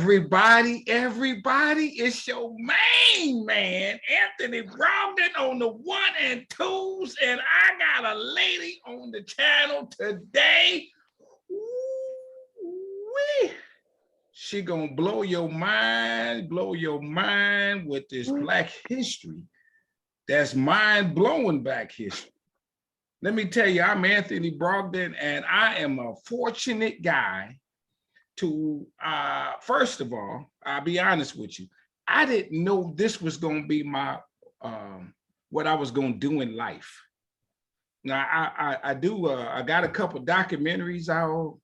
everybody, it's your main man, Anthony Brogdon on the 1 and 2s, and I got a lady on the channel today. Ooh-wee. She gonna blow your mind with this Black history. That's mind-blowing Black history. Let me tell you, I'm Anthony Brogdon, and I am a fortunate guy to, first of all, I'll be honest with you, I didn't know this was going to be my, what I was going to do in life. Now, I got a couple documentaries out.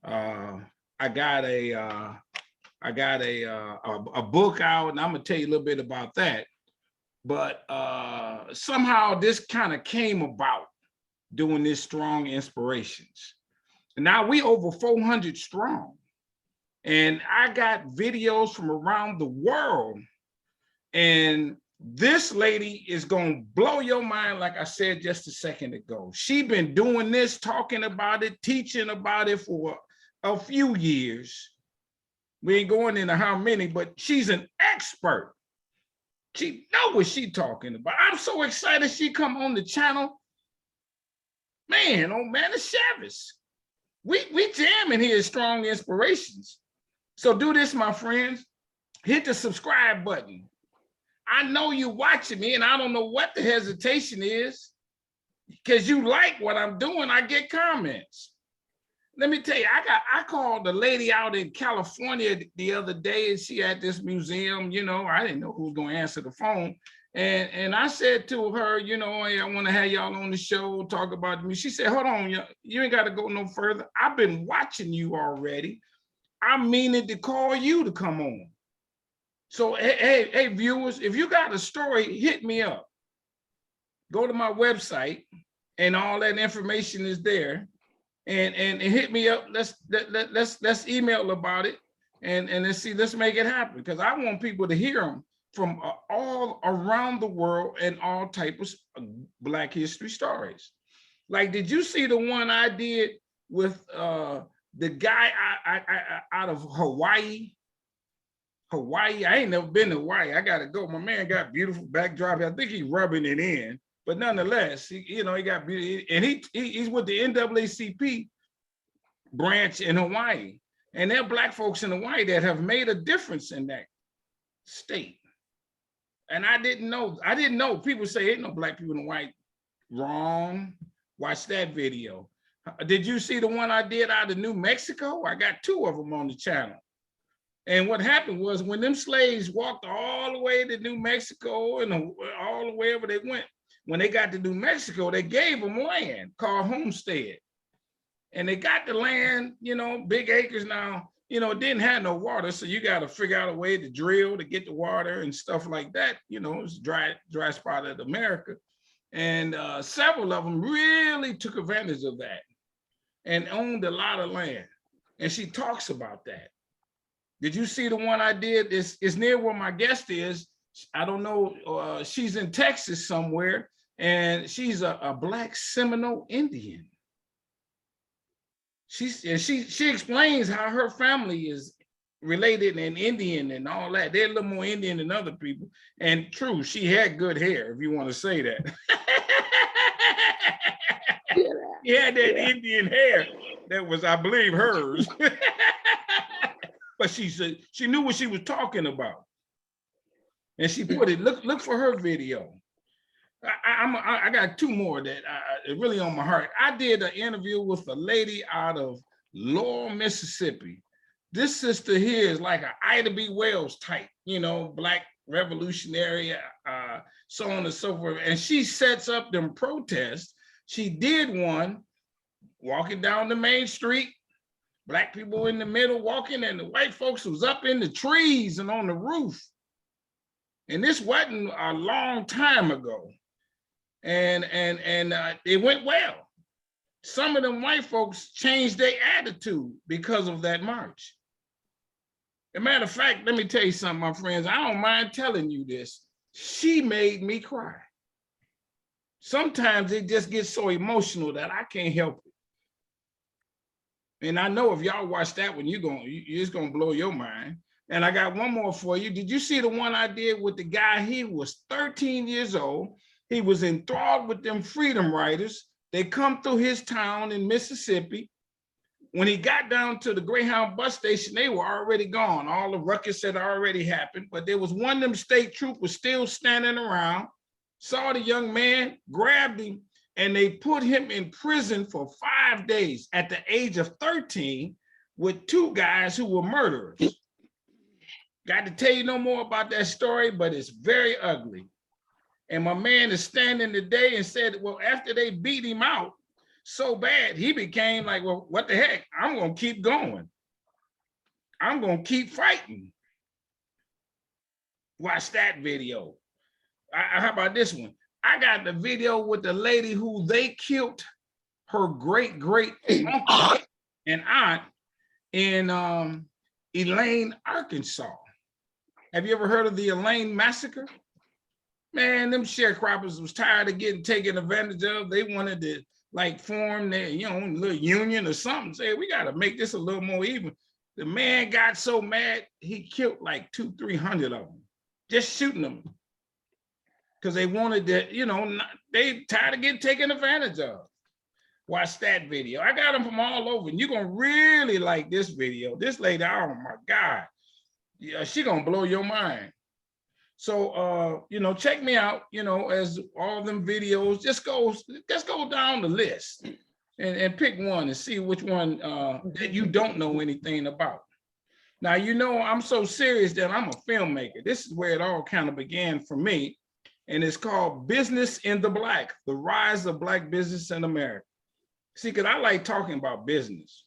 I got a book out, and I'm going to tell you a little bit about that. But somehow this kind of came about doing this Strong Inspirations. And now we over 400 strong. And I got videos from around the world. And this lady is gonna blow your mind, like I said just a second ago. She been doing this, talking about it, teaching about it for a few years. We ain't going into how many, but she's an expert. She know what she talking about. I'm so excited she come on the channel. Man, oh man, it's Chavez. We jamming here, Strong Inspirations. So do this, my friends. Hit the subscribe button. I know you watching me, and I don't know what the hesitation is, because you like what I'm doing. I get comments. Let me tell you, I called the lady out in California the other day, and she at this museum. You know, I didn't know who was going to answer the phone. And I said to her, you know, hey, I want to have y'all on the show, talk about me. She said, hold on, you ain't got to go no further. I've been watching you already. I'm meaning to call you to come on. So, hey, viewers, if you got a story, hit me up. Go to my website, and all that information is there. And hit me up. Let's email about it, and let's make it happen, because I want people to hear them from all around the world and all types of Black history stories. Like, did you see the one I did with the guy out of Hawaii? I ain't never been to Hawaii. I gotta go. My man got beautiful backdrop. I think he's rubbing it in, but nonetheless, he got beauty, and he's with the NAACP branch in Hawaii, and there are Black folks in Hawaii that have made a difference in that state. And I didn't know. People say ain't no Black people in Hawaii. Wrong. Watch that video. Did you see the one I did out of New Mexico? I got 2 of them on the channel. And what happened was, when them slaves walked all the way to New Mexico and all the way wherever they went, when they got to New Mexico, they gave them land called homestead. And they got the land, big acres now, it didn't have no water. So you got to figure out a way to drill to get the water and stuff like that. It's dry spot of America. And several of them really took advantage of that and owned a lot of land. And she talks about that. Did you see the one I did? It's near where my guest is. I don't know. She's in Texas somewhere, and she's a Black Seminole Indian. She explains how her family is related and Indian and all that. They're a little more Indian than other people. And true, she had good hair, if you want to say that. She had that Indian hair that was, I believe, hers. But she said she knew what she was talking about. And she put it, look for her video. I got 2 more that are really on my heart. I did an interview with a lady out of Laurel, Mississippi. This sister here is like an Ida B. Wells type, Black revolutionary, so on and so forth. And she sets up them protests. She did one walking down the main street, Black people in the middle walking, and the white folks was up in the trees and on the roof. And this wasn't a long time ago. And it went well. Some of them white folks changed their attitude because of that march. As a matter of fact, let me tell you something, my friends. I don't mind telling you this. She made me cry. Sometimes it just gets so emotional that I can't help it. And I know if y'all watch that one, it's gonna blow your mind. And I got one more for you. Did you see the one I did with the guy? He was 13 years old. He was enthralled with them freedom riders. They come through his town in Mississippi. When he got down to the Greyhound bus station, they were already gone. All the ruckus had already happened, but there was one of them state troopers still standing around, saw the young man, grabbed him, and they put him in prison for 5 days at the age of 13 with 2 guys who were murderers. Got to tell you no more about that story, but it's very ugly. And my man is standing today and said, well, after they beat him out so bad, he became like, well, what the heck? I'm going to keep going. I'm going to keep fighting. Watch that video. How about this one? I got the video with the lady who they killed her great uncle and aunt in Elaine, Arkansas. Have you ever heard of the Elaine massacre? Man, them sharecroppers was tired of getting taken advantage of. They wanted to like form their, little union or something. Say, we got to make this a little more even. The man got so mad, he killed like 200-300 of them, just shooting them. Because they wanted to, they tired of getting taken advantage of. Watch that video. I got them from all over, and you're going to really like this video. This lady, oh my God. Yeah, she gonna blow your mind. So check me out, as all them videos, just go down the list and pick one and see which one that you don't know anything about. Now, I'm so serious that I'm a filmmaker. This is where it all kind of began for me. And it's called Business in the Black, the rise of Black business in America. See, because I like talking about business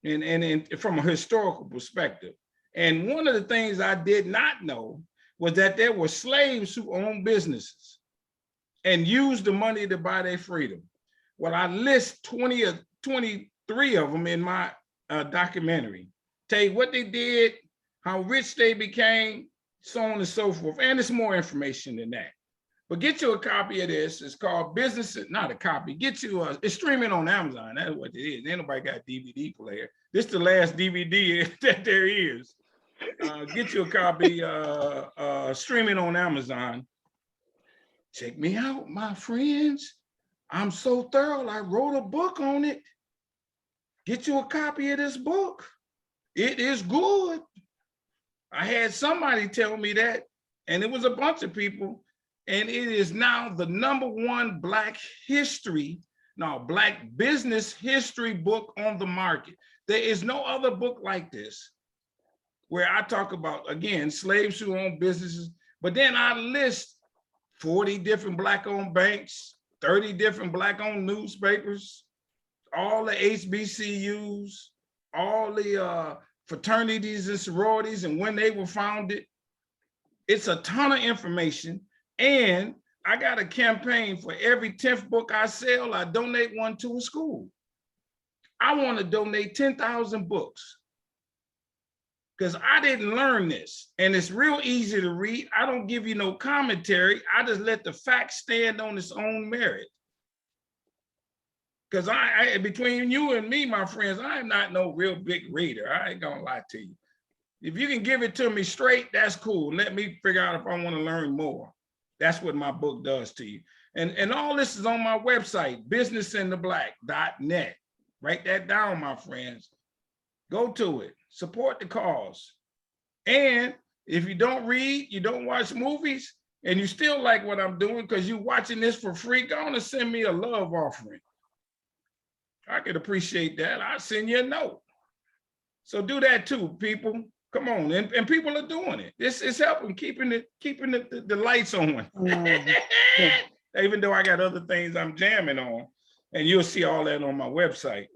and from a historical perspective. And one of the things I did not know was that there were slaves who owned businesses and used the money to buy their freedom. Well, I list 20 or 23 of them in my documentary. Tell you what they did, how rich they became, so on and so forth. And it's more information than that. But get you a copy of this. It's called Business, not a copy. It's streaming on Amazon. That's what it is. Ain't nobody got a DVD player. This is the last DVD that there is. Get you a copy, streaming on Amazon. Check me out, my friends. I'm so thorough, I wrote a book on it. Get you a copy of this book. It is good. I had somebody tell me that, and it was a bunch of people, and it is now the #1 Black business history book on the market. There is no other book like this, where I talk about, again, slaves who own businesses, but then I list 40 different Black-owned banks, 30 different Black-owned newspapers, all the HBCUs, all the fraternities and sororities and when they were founded. It's a ton of information. And I got a campaign for every 10th book I sell, I donate one to a school. I want to donate 10,000 books. Because I didn't learn this, and it's real easy to read. I don't give you no commentary. I just let the facts stand on its own merit. Because between you and me, my friends, I am not no real big reader. I ain't gonna lie to you. If you can give it to me straight, that's cool. Let me figure out if I want to learn more. That's what my book does to you. And all this is on my website, businessintheblack.net. Write that down, my friends. Go to it. Support the cause. And if you don't read, you don't watch movies, and you still like what I'm doing because you're watching this for free, go on and send me a love offering. I could appreciate that. I'll send you a note. So do that too, people. Come on. And people are doing it. This is helping keeping the lights on. Even though I got other things I'm jamming on, and you'll see all that on my website.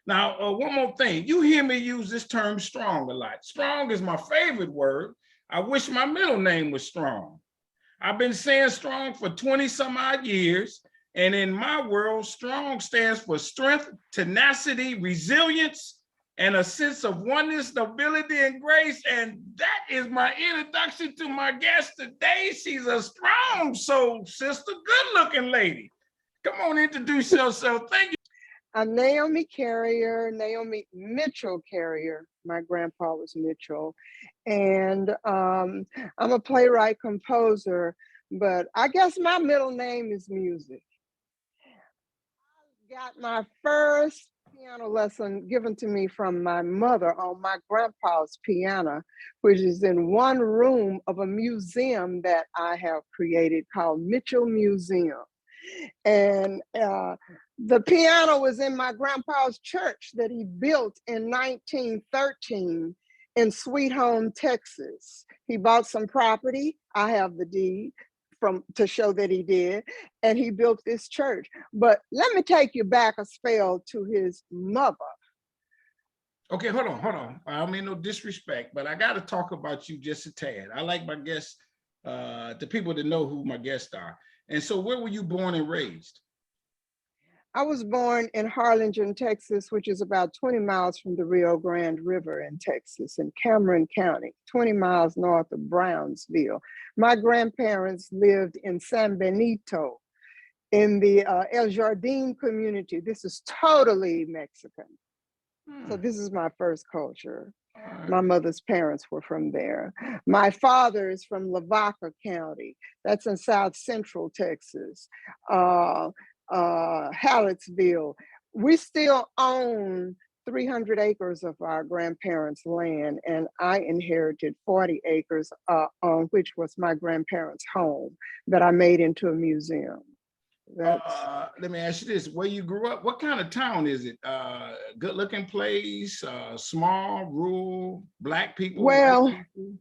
Now, one more thing. You hear me use this term strong a lot. Strong is my favorite word. I wish my middle name was Strong. I've been saying strong for 20 some odd years. And in my world, strong stands for strength, tenacity, resilience, and a sense of oneness, nobility, and grace. And that is my introduction to my guest today. She's a strong soul sister, good looking lady. Come on, introduce yourself. Thank you. Naomi Carrier, Naomi Mitchell Carrier. My grandpa was Mitchell. And I'm a playwright, composer, but I guess my middle name is music. I got my first piano lesson given to me from my mother on my grandpa's piano, which is in one room of a museum that I have created called Mitchell Museum. And the piano was in my grandpa's church that he built in 1913 in Sweet Home, Texas. He bought some property. I have the deed to show that he did, and he built this church. But let me take you back a spell to his mother. Okay, hold on. I don't mean no disrespect, but I got to talk about you just a tad. I like my guests, the people to know who my guests are. And so where were you born and raised? I was born in Harlingen, Texas, which is about 20 miles from the Rio Grande River in Texas, in Cameron County, 20 miles north of Brownsville. My grandparents lived in San Benito in the El Jardín community. This is totally Mexican. So this is my first culture. My mother's parents were from there. My father is from Lavaca County. That's in South Central Texas. Hallettsville. We still own 300 acres of our grandparents' land, and I inherited 40 acres on which was my grandparents' home that I made into a museum. Let me ask you this: where you grew up, what kind of town is it? Good looking place, small, rural, black people? Well, people?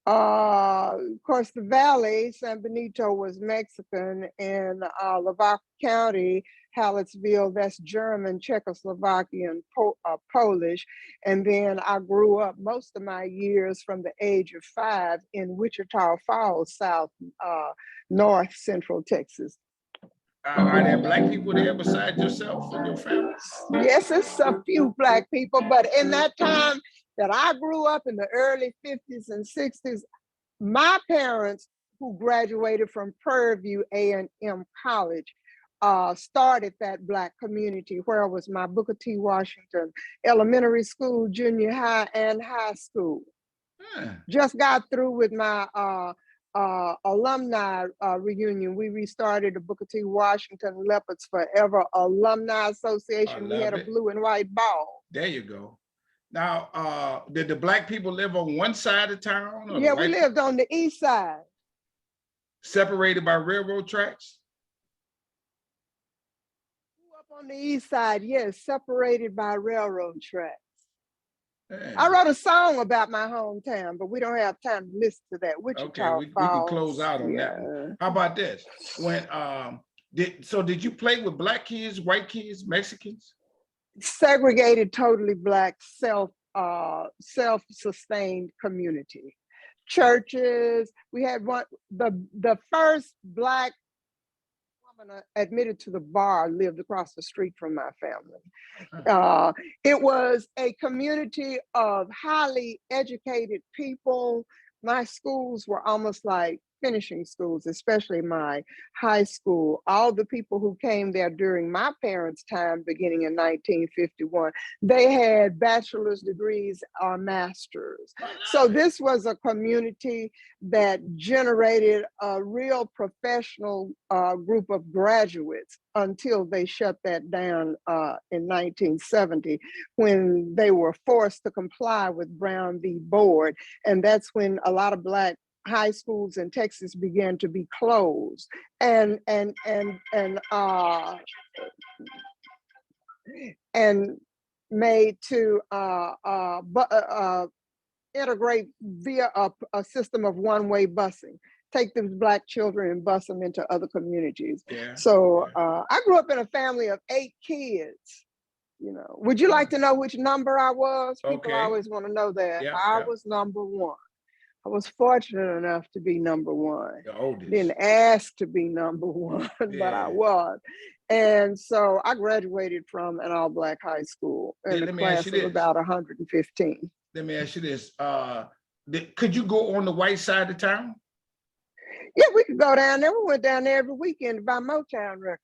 Of course, the valley, San Benito, was Mexican, and Lavaca County, Hallettsville, that's German, Czechoslovakian, Polish. And then I grew up most of my years from the age of 5 in Wichita Falls, North Central Texas. Are there black people there besides yourself and your family? Yes, it's a few black people, but in that time that I grew up in the early 50s and 60s, my parents, who graduated from Prairie View A&M College, started that black community where was my Booker T. Washington elementary school, junior high, and high school. Just got through with my alumni reunion. We restarted the Booker T. Washington Leopards Forever Alumni Association. We had a blue and white ball. There you go. Now, did the black people live on one side of town? Yeah, we lived on the east side. Separated by railroad tracks? Up on the east side, yes, separated by railroad tracks. I wrote a song about my hometown, but we don't have time to listen to that. Wichita we can close out on that one. How about this? When did you play with black kids, white kids, Mexicans? Segregated, totally black, self-sustained community. Churches. We had the first black woman admitted to the bar lived across the street from my family. It was a community of highly educated people. My schools were almost like finishing schools, especially my high school. All the people who came there during my parents' time, beginning in 1951, they had bachelor's degrees or masters. So this was a community that generated a real professional group of graduates until they shut that down in 1970, when they were forced to comply with Brown v. Board. And that's when a lot of black high schools in Texas began to be closed and made to integrate via a system of one-way busing. Take those black children and bus them into other communities. Yeah. So I grew up in a family of 8 kids. You know, would you like to know which number I was? People always want to know that. I was number 1. I was fortunate enough to be number 1. The oldest. Didn't ask to be number 1, but I was. And so I graduated from an all-black high school in a class of about 115. Let me ask you this. Could you go on the white side of town? Yeah, we could go down there. We went down there every weekend to buy Motown records.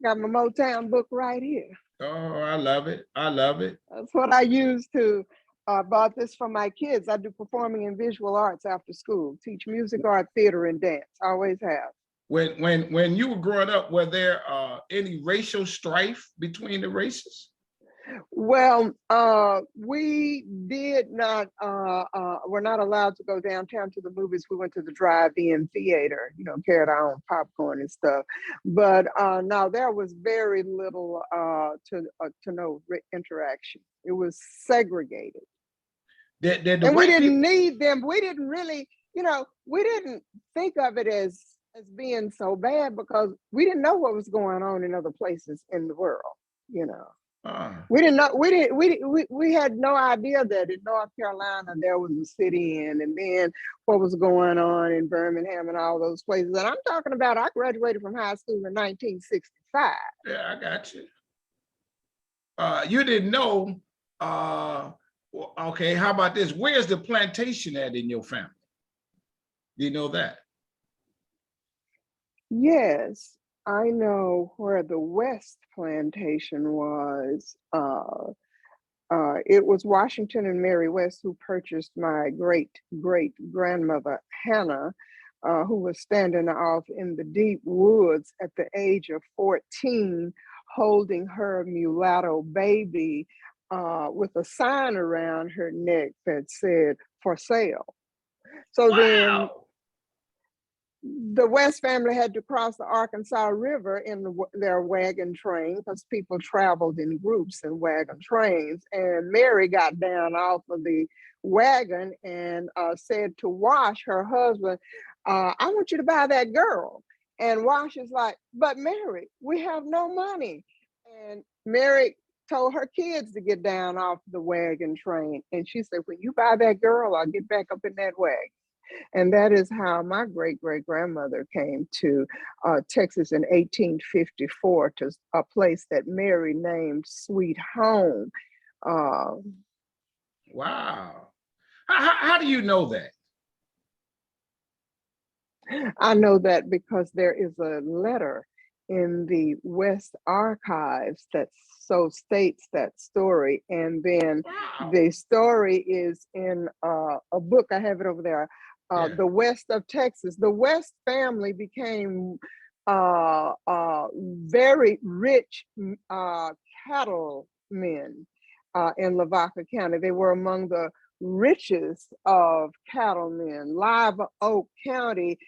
Got my Motown book right here. Oh, I love it. I love it. That's what I use to bought this for my kids. I do performing and visual arts after school, teach music, art, theater, and dance. Always have. When you were growing up, were there any racial strife between the races? Well, we did not, we're not allowed to go downtown to the movies. We went to the drive-in theater, you know, carried our own popcorn and stuff. But no, there was very little to no interaction. It was segregated. Did the And we white didn't people? need them. We didn't really, you know, we didn't think of it as being so bad because we didn't know what was going on in other places in the world, you know. We didn't know, we had no idea that in North Carolina there was a city in, and then what was going on in Birmingham and all those places. And I'm talking about, I graduated from high school in 1965. Yeah, I got you. You didn't know. Okay, how about this? Where's the plantation at in your family? Do you know that? Yes, I know where the West Plantation was. It was Washington and Mary West who purchased my great-great-grandmother, Hannah, who was standing off in the deep woods at the age of 14, holding her mulatto baby with a sign around her neck that said, "For sale." So then Wow. the West family had to cross the Arkansas River in their wagon train because people traveled in groups in wagon trains. And Mary got down off of the wagon and said to Wash, her husband, I want you to buy that girl. And Wash is like, but Mary, we have no money. And Mary told her kids to get down off the wagon train. And she said, when you buy that girl, I'll get back up in that wagon. And that is how my great-great-grandmother came to Texas in 1854 to a place that Mary named Sweet Home. Wow. How do you know that? I know that because there is a letter in the West Archives that so states that story. And then Wow. the story is in a book, I have it over there, Yeah. The West of Texas. The West family became very rich cattlemen in Lavaca County. They were among the richest of cattlemen. Live Oak County,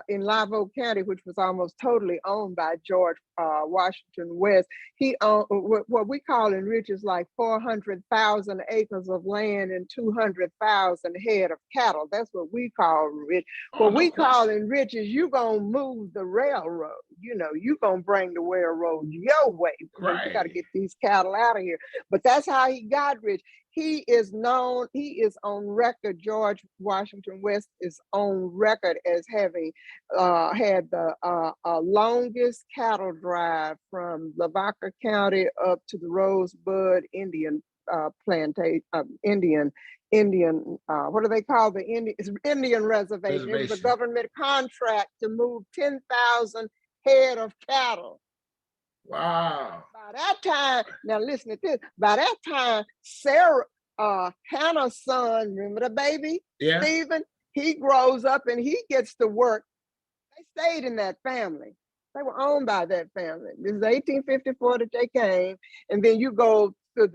in Live Oak County, which was almost totally owned by George Washington West. He owned what we call in rich is like 400,000 acres of land and 200,000 head of cattle. That's what we call rich. Oh, What no we call question. in rich is you gonna move the railroad. You know, you gonna bring the railroad your way because you got to Right. get these cattle out of here. But that's how he got rich. He is known, he is on record, George Washington West is on record as having had the longest cattle drive from Lavaca County up to the Rosebud Indian plantation, what do they call the Indian reservation? It was a Reservation. government contract to move 10,000 head of cattle. Wow. By that time, now listen to this. By that time, Sarah, Hannah's son, remember the baby, Yeah. Stephen, he grows up and he gets to work. They stayed in that family. They were owned by that family. This is 1854 that they came. And then you go to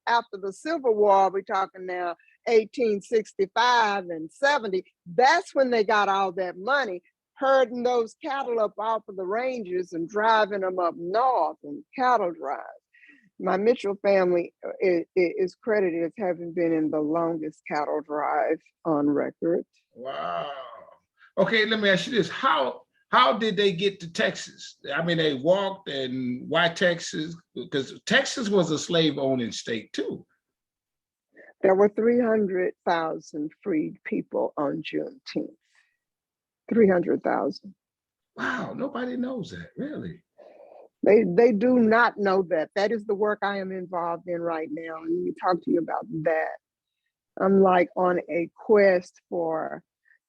after the Civil War, we're talking now 1865 and 70. That's when they got all that money, herding those cattle up off of the ranges and driving them up north in cattle drives. My Mitchell family is credited as having been in the longest cattle drive on record. Wow. Okay, let me ask you this. How did they get to Texas? I mean, they walked, and why Texas? Because Texas was a slave-owning state too. There were 300,000 freed people on Juneteenth. 300,000. Wow, nobody knows that, really. They do not know that. That is the work I am involved in right now. And let me talk to you about that. I'm like on a quest for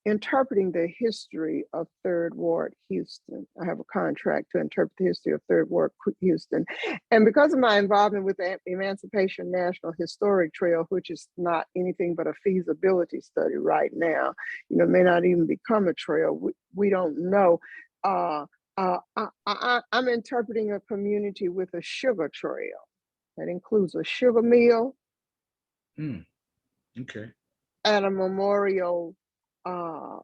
interpreting the history of Third Ward, Houston. I have a contract to interpret the history of Third Ward, Houston. And because of my involvement with the Emancipation National Historic Trail, which is not anything but a feasibility study right now, may not even become a trail. We don't know. I'm interpreting a community with a sugar trail that includes a sugar mill, okay, and a memorial, a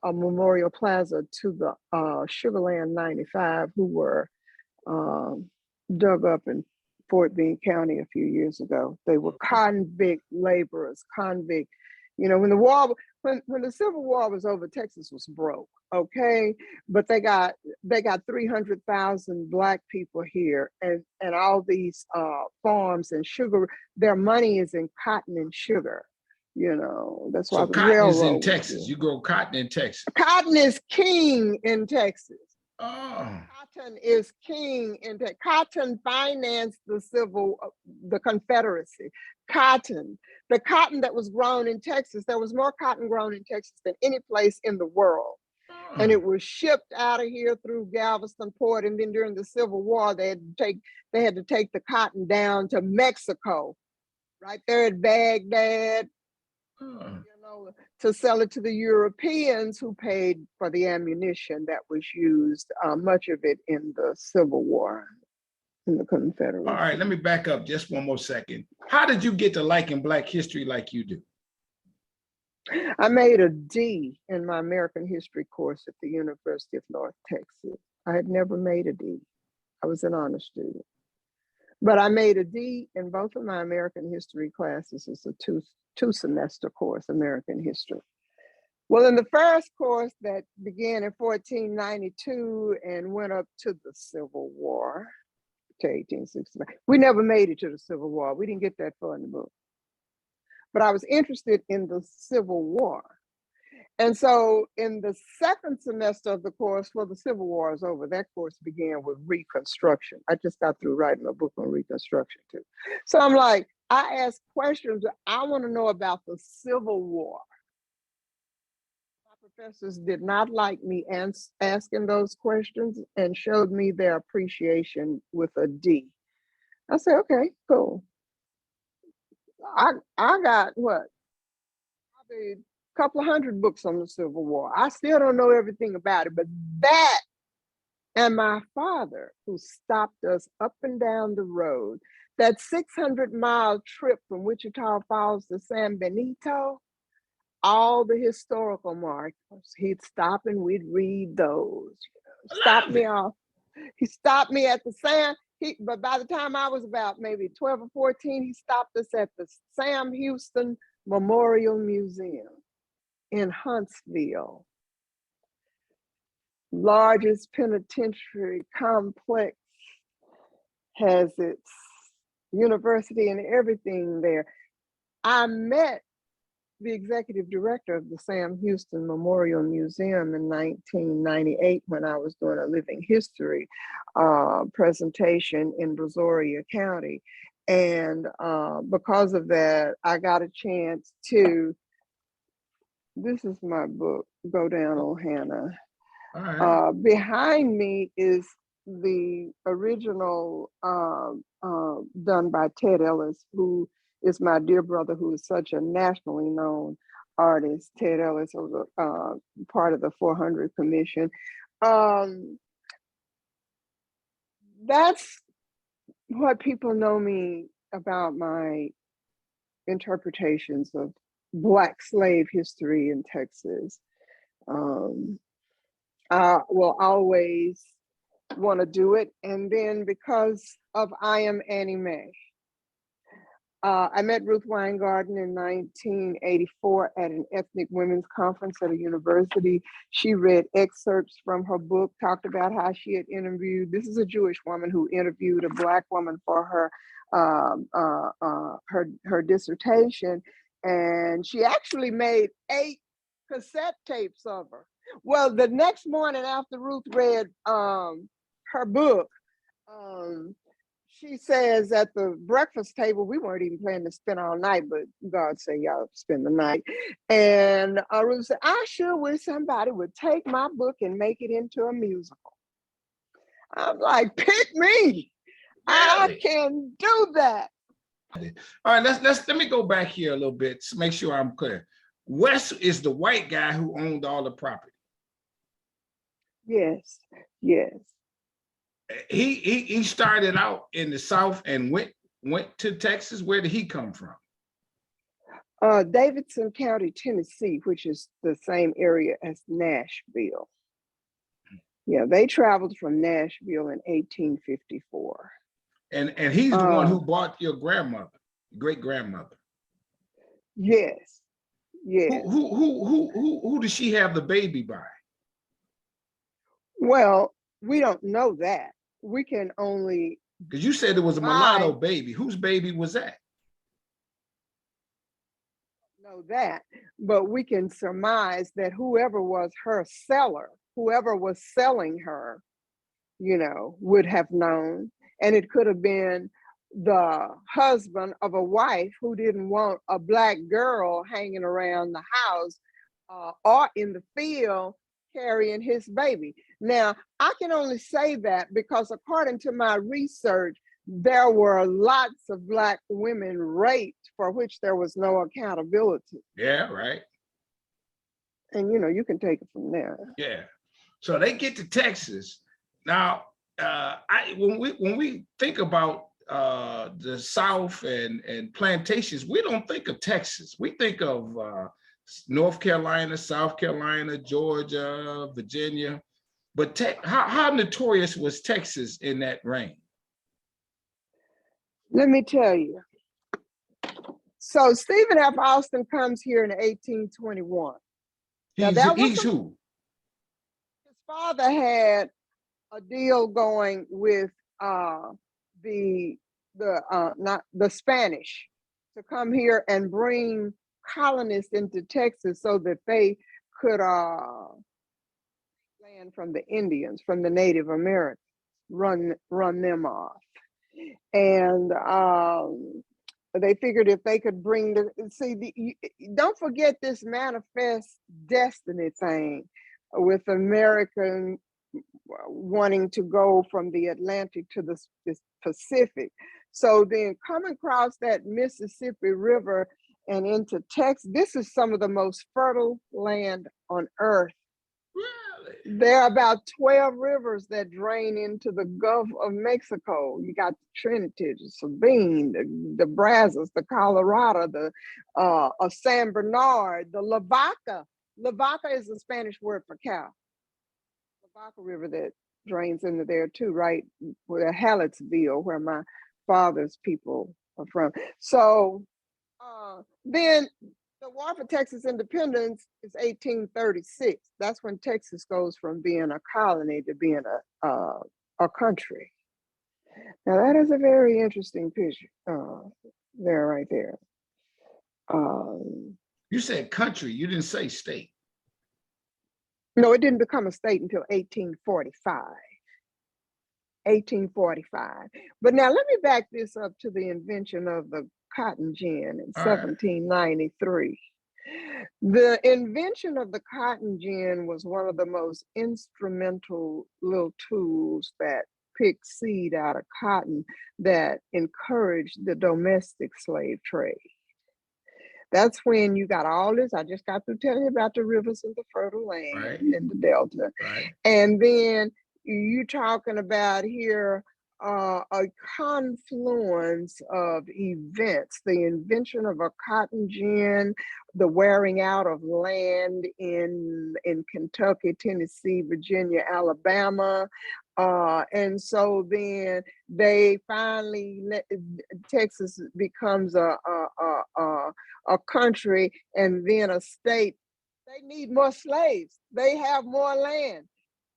memorial plaza to the Sugarland 95 who were dug up in Fort Bend County a few years ago. They were convict laborers, convict. When the Civil War was over, Texas was broke. Okay, but they got 300,000 Black people here, and all these farms and sugar. Their money is in cotton and sugar. That's why so the cotton is in railroad. Texas. You grow cotton in Texas. Cotton is king in Texas. Oh. Cotton is king in Texas. Cotton financed the Confederacy. The cotton that was grown in Texas, there was more cotton grown in Texas than any place in the world. And it was shipped out of here through Galveston port. And then during the Civil War, they had to take the cotton down to Mexico, right there at Baghdad, to sell it to the Europeans who paid for the ammunition that was used, much of it in the Civil War, in the Confederacy. All right, let me back up just one more second. How did you get to liking Black history like you do? I made a D in my American history course at the University of North Texas. I had never made a D. I was an honor student. But I made a D in both of my American history classes. It's a two semester course, American history. Well, in the first course that began in 1492 and went up to the Civil War, to 1869. We never made it to the Civil War. We didn't get that far in the book. But I was interested in the Civil War. And so in the second semester of the course, well, the Civil War is over. That course began with Reconstruction. I just got through writing a book on Reconstruction too. So I'm like, I ask questions. I want to know about the Civil War. My professors did not like me asking those questions and showed me their appreciation with a D. I said, okay, cool. I got what? Probably a couple of hundred books on the Civil War. I still don't know everything about it, but that and my father, who stopped us up and down the road, that 600-mile trip from Wichita Falls to San Benito, all the historical markers, he'd stop and we'd read those. Stop me off. He stopped me at the Sam. But by the time I was about maybe 12 or 14, he stopped us at the Sam Houston Memorial Museum in Huntsville. Largest penitentiary complex, has its university and everything there. I met the executive director of the Sam Houston Memorial Museum in 1998 when I was doing a living history presentation in Brazoria County. And because of that, I got a chance to, this is my book, Go Down, Oh Hannah. All right. Behind me is the original done by Ted Ellis, who is my dear brother, who is such a nationally known artist. Ted Ellis was part of the 400 Commission. That's what people know me about, my interpretations of Black slave history in Texas. I will always want to do it. And then because of I Am Annie Mae, I met Ruth Weingarten in 1984 at an ethnic women's conference at a university. She read excerpts from her book, talked about how she had interviewed, this is a Jewish woman who interviewed a Black woman for her dissertation. And she actually made 8 cassette tapes of her. Well, the next morning after Ruth read her book, she says at the breakfast table, we weren't even planning to spend all night, but God said, y'all spend the night. And Ruth said, I sure wish somebody would take my book and make it into a musical. I'm like, pick me. I Really? can do that. All right, let me go back here a little bit to make sure I'm clear. Wes is the white guy who owned all the property. Yes, yes. He started out in the South and went to Texas. Where did he come from? Davidson County, Tennessee, which is the same area as Nashville. Yeah, they traveled from Nashville in 1854. And he's the one who bought your grandmother, great grandmother. Yes, yes. Who did she have the baby by? Well, we don't know that. We can only, Because you said it was a mulatto baby. Whose baby was that? know that, but we can surmise that whoever was her seller, whoever was selling her, would have known. And it could have been the husband of a wife who didn't want a Black girl hanging around the house or in the field carrying his baby. Now, I can only say that because according to my research, there were lots of Black women raped for which there was no accountability. Yeah, right. And you can take it from there. Yeah. So they get to Texas. Now, when we think about the South and plantations, we don't think of Texas. We think of North Carolina, South Carolina, Georgia, Virginia. But how notorious was Texas in that reign? Let me tell you. So Stephen F. Austin comes here in 1821. He's who? His father had a deal going with the Spanish to come here and bring colonists into Texas so that they could land from the Indians, from the Native Americans, run them off. And they figured if they could bring don't forget this manifest destiny thing with American wanting to go from the Atlantic to the Pacific. So then coming across that Mississippi River and into Texas, this is some of the most fertile land on earth. Really? There are about 12 rivers that drain into the Gulf of Mexico. You got the Trinity, the Sabine, the Brazos, the Colorado, the San Bernard, the Lavaca. Lavaca is the Spanish word for cow. Lavaca River that drains into there too, right? Where Hallettsville, where my father's people are from. So then the War for Texas Independence is 1836. That's when Texas goes from being a colony to being a country. Now that is a very interesting picture there, right there. You said country, you didn't say state. No, it didn't become a state until 1845. 1845. But now let me back this up to the invention of the cotton gin in 1793. The invention of the cotton gin was one of the most instrumental little tools that picked seed out of cotton that encouraged the domestic slave trade. That's when you got all this. I just got through telling you about the rivers and the fertile land and the Delta. Right. And then you talking about here a confluence of events, the invention of a cotton gin, the wearing out of land in Kentucky, Tennessee, Virginia, Alabama. And so then they finally, Texas becomes a country and then a state. They need more slaves. They have more land.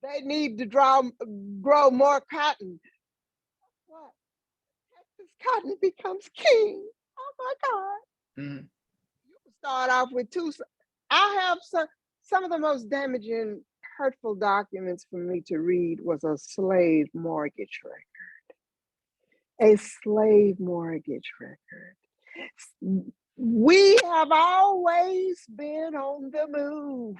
They need to grow more cotton. What? Texas cotton becomes king. Oh my God. Mm-hmm. You start off with two. I have some of the most damaging, hurtful documents for me to read was a slave mortgage record. A slave mortgage record. We have always been on the move.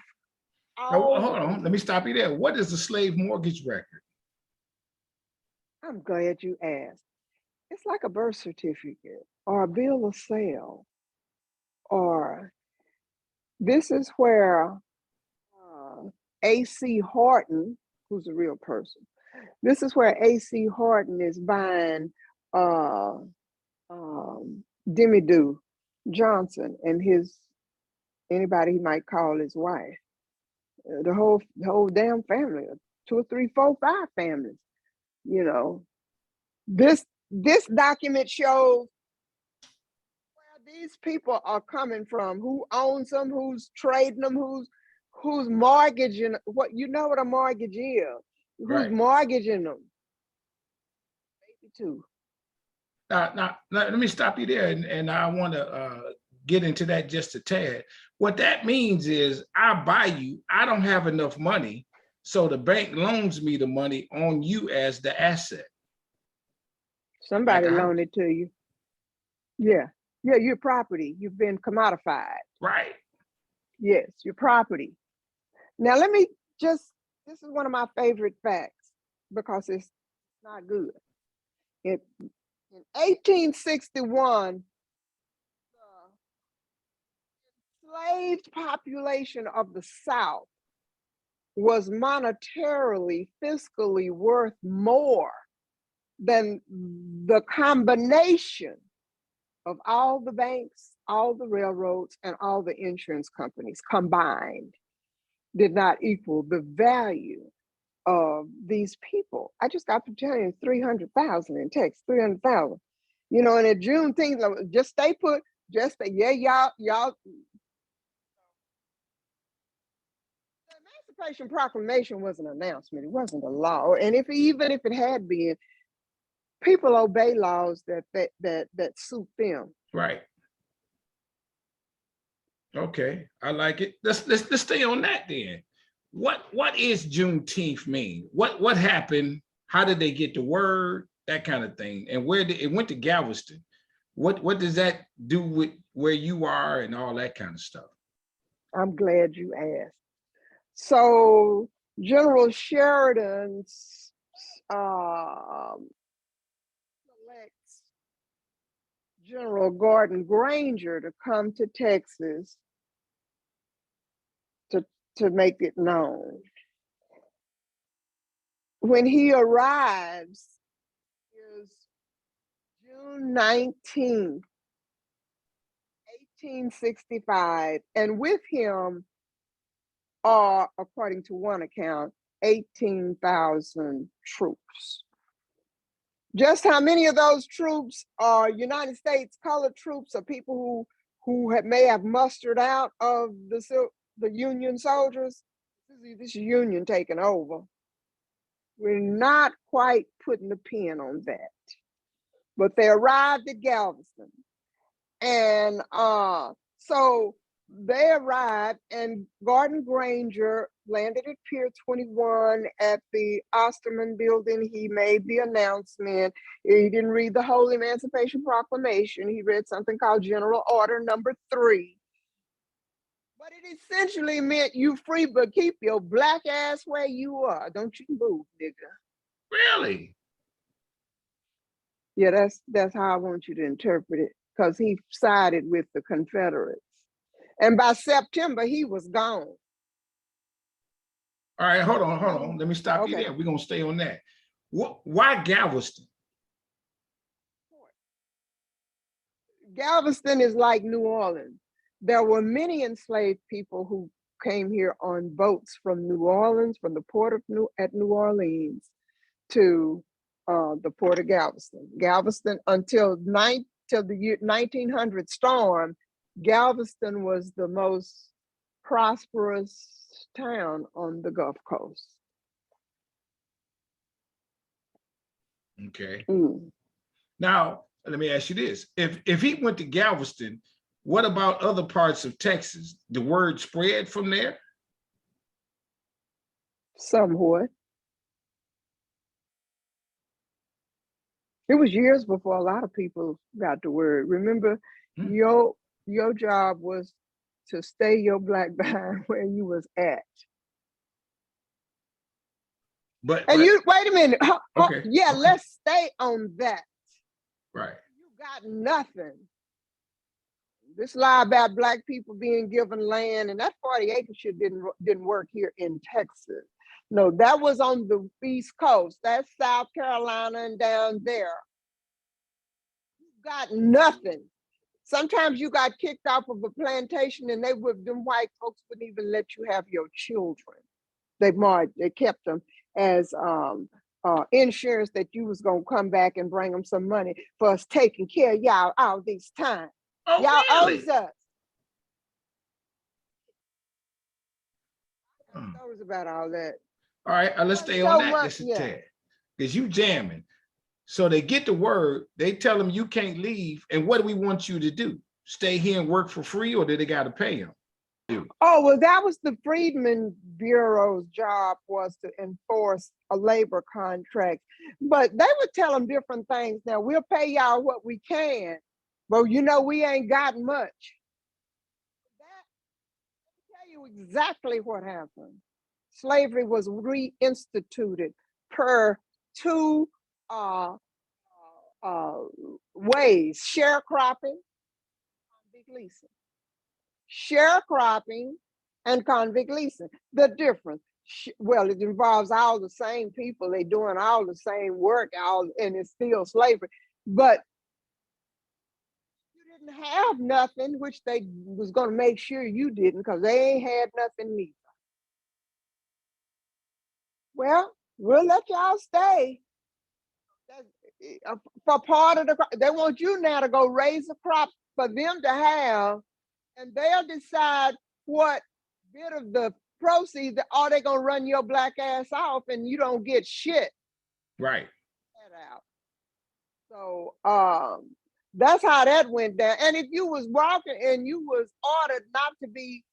Now, hold on, Always. let me stop you there. What is a slave mortgage record? I'm glad you asked. It's like a birth certificate or a bill of sale, or this is where A.C. Horton, who's a real person, this is where A.C. Horton is buying Demidu Johnson and his anybody he might call his wife. The whole damn family, 2 or 3, 4, 5 families. You know, this document shows where these people are coming from, who owns them, who's trading them, who's mortgaging. What you know what a mortgage is? Who's Right. mortgaging them? Maybe too. Now, let me stop you there, and I want to get into that just a tad. What that means is I buy you, I don't have enough money, so the bank loans me the money on you as the asset. Somebody Like loaned it to you. Yeah, your property. You've been commodified. Right. Yes, your property. Now let me this is one of my favorite facts because it's not good. In 1861, the enslaved population of the South was monetarily, fiscally worth more than the combination of all the banks, all the railroads, and all the insurance companies combined did not equal the value of these people. I just got to tell you, 300,000 in Texas, 300,000. You know, and at Juneteenth, just stay put, just stay, yeah, y'all. The Emancipation Proclamation was an announcement. It wasn't a law. And even if it had been, people obey laws that suit them. Right. Okay, I like it. Let's stay on that then. What is Juneteenth mean? What happened? How did they get the word? That kind of thing. And where did it went to Galveston? What does that do with where you are and all that kind of stuff? I'm glad you asked. So General Sheridan's selects General Gordon Granger to come to Texas to make it known. When he arrives is June 19th, 1865, and with him are, according to one account, 18,000 troops. Just how many of those troops are United States colored troops, or people who may have mustered out of the Union soldiers? This Union taking over. We're not quite putting the pin on that, but they arrived at Galveston, and so they arrived, and Gordon Granger landed at Pier 21 at the Osterman building. He made the announcement. He didn't read the whole Emancipation Proclamation. He read something called General Order Number 3. But it essentially meant you free, but keep your black ass where you are. Don't you move, nigga. Really? Yeah, that's how I want you to interpret it, because he sided with the Confederates. And by September, he was gone. All right, hold on. Let me stop you there. We're gonna stay on that. Why Galveston? Galveston is like New Orleans. There were many enslaved people who came here on boats from New Orleans, from the port of New Orleans to the port of Galveston. Galveston, until the year 1900 storm, Galveston was the most prosperous town on the Gulf Coast. Okay. Now, let me ask you this. If he went to Galveston, what about other parts of Texas? The word spread from there? Somewhat. It was years before a lot of people got the word. Remember, Hmm. your job was to stay your black behind where you was at. And But you wait a minute. okay, Yeah, okay, let's stay on that. right. You got nothing. This lie about black people being given land, and that 40 acre shit didn't work here in Texas. No, that was on the East Coast. That's South Carolina and down there. You got nothing. Sometimes you got kicked off of a plantation, and them white folks wouldn't even let you have your children. They kept them as insurance that you was gonna come back and bring them some money for us taking care of y'all all this time. Oh, Y'all really? owes us. Hmm. Stories about all that. All right, let's stay on So that much, just a yeah. tad. Because you jamming. So they get the word, they tell them you can't leave. And what do we want you to do? Stay here and work for free, or do they got to pay them? Oh, well, that was the Freedmen Bureau's job, was to enforce a labor contract. But they would tell them different things. Now, we'll pay y'all what we can, but we ain't got much. Tell you exactly what happened. Slavery was reinstituted per two uh, ways: sharecropping, convict leasing. Sharecropping and convict leasing. The difference, well, it involves all the same people. They're doing all the same work, and it's still slavery. But you didn't have nothing, which they was going to make sure you didn't, because they ain't had nothing neither. Well, we'll let y'all stay. For part of they want you now to go raise a crop for them to have, and they'll decide what bit of the proceeds are they gonna run your black ass off, and you don't get shit. Right. Out. So that's how that went down. And if you was walking and you was ordered not to be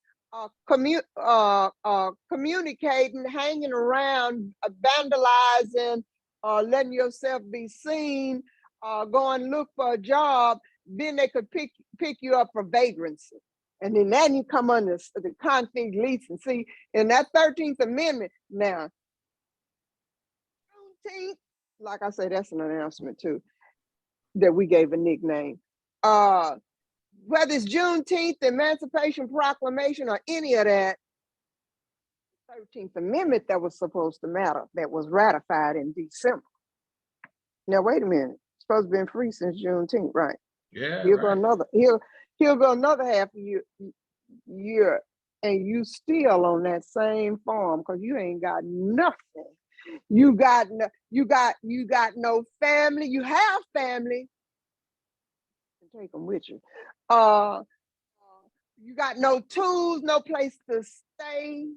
communicating, hanging around, vandalizing, letting yourself be seen, going look for a job, then they could pick you up for vagrancy. And then you come under the convict leasing. See, in that 13th Amendment, now, Juneteenth, like I say, that's an announcement too, that we gave a nickname. Whether it's Juneteenth, the Emancipation Proclamation, or any of that, 13th Amendment that was supposed to matter, that was ratified in December. Now, wait a minute. It's supposed to be free since Juneteenth, right? Yeah. He'll right. He'll go another half a year, and you still on that same farm because you ain't got nothing. You got no family. You have family. Take them with you. You got no tools, no place to stay.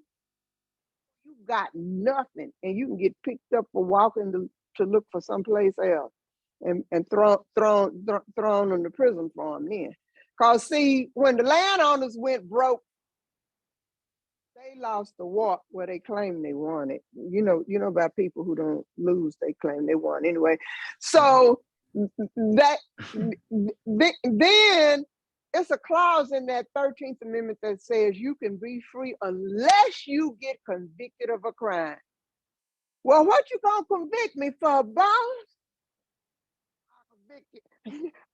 You got nothing, and you can get picked up for walking to look for someplace else, and thrown in the prison farm then. Cause see, when the landowners went broke, they lost the war where they claimed they won it. You know about people who don't lose, they claim they won anyway. So that then it's a clause in that 13th Amendment that says you can be free unless you get convicted of a crime. Well, what you gonna convict me for, boss?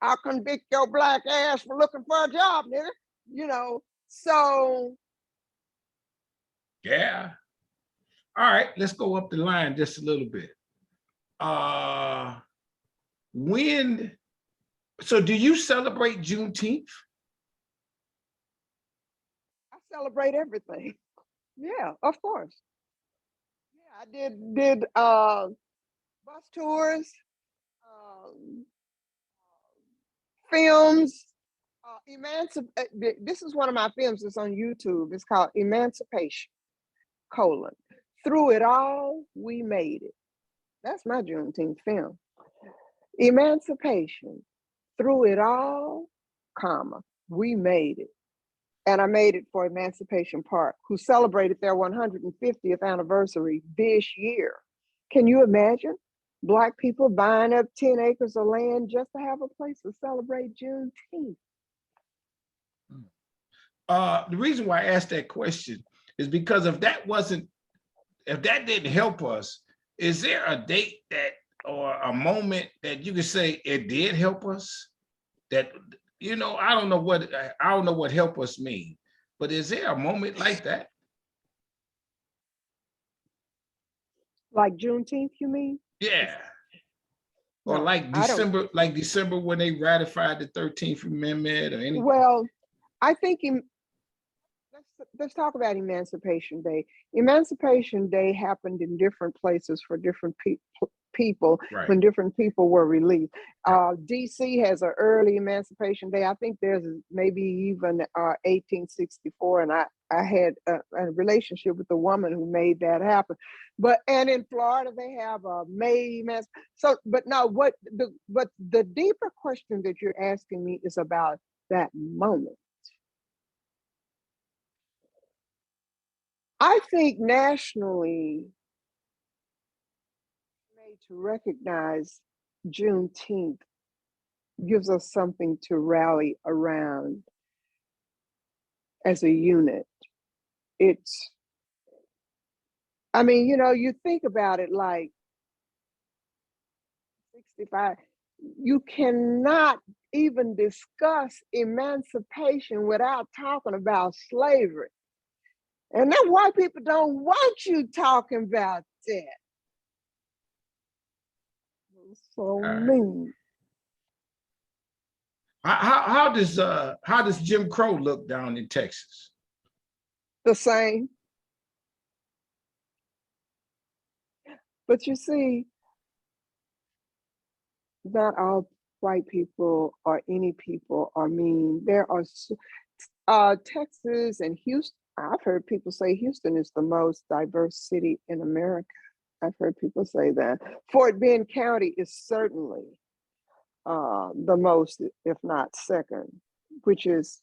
I'll convict your black ass for looking for a job, nigga. So. Yeah. All right, let's go up the line just a little bit. So do you celebrate Juneteenth? I celebrate everything. Yeah, of course. Yeah, I did bus tours, films, this is one of my films that's on YouTube. It's called Emancipation, Through It All, We Made It. That's my Juneteenth film. Emancipation, through it all, we made it. And I made it for Emancipation Park, who celebrated their 150th anniversary this year. Can you imagine? Black people buying up 10 acres of land just to have a place to celebrate Juneteenth. The reason why I asked that question is because if that didn't help us, is there a date that or a moment that you could say it did help us? That, you know, I don't know what help us mean, but is there a moment like that? Like Juneteenth, you mean? Yeah. Or No, like I don't. December when they ratified the 13th Amendment or anything? Well, I think let's talk about Emancipation Day. Emancipation Day happened in different places for different people Right. when different people were released. Right. DC has an early Emancipation Day. I think there's maybe even 1864, and I had a relationship with the woman who made that happen. And in Florida they have a May Emancipation. So, but no, but the deeper question that you're asking me is about that moment. I think nationally, made to recognize Juneteenth gives us something to rally around as a unit. I mean, you know, you think about it like 65, you cannot even discuss emancipation without talking about slavery. And then white people don't want you talking about that. So mean. How does Jim Crow look down in Texas? The same. But you see, not all white people or any people are mean. There are Texas and Houston. I've heard people say Houston is the most diverse city in America. I've heard people say that. Fort Bend County is certainly the most, if not second, which is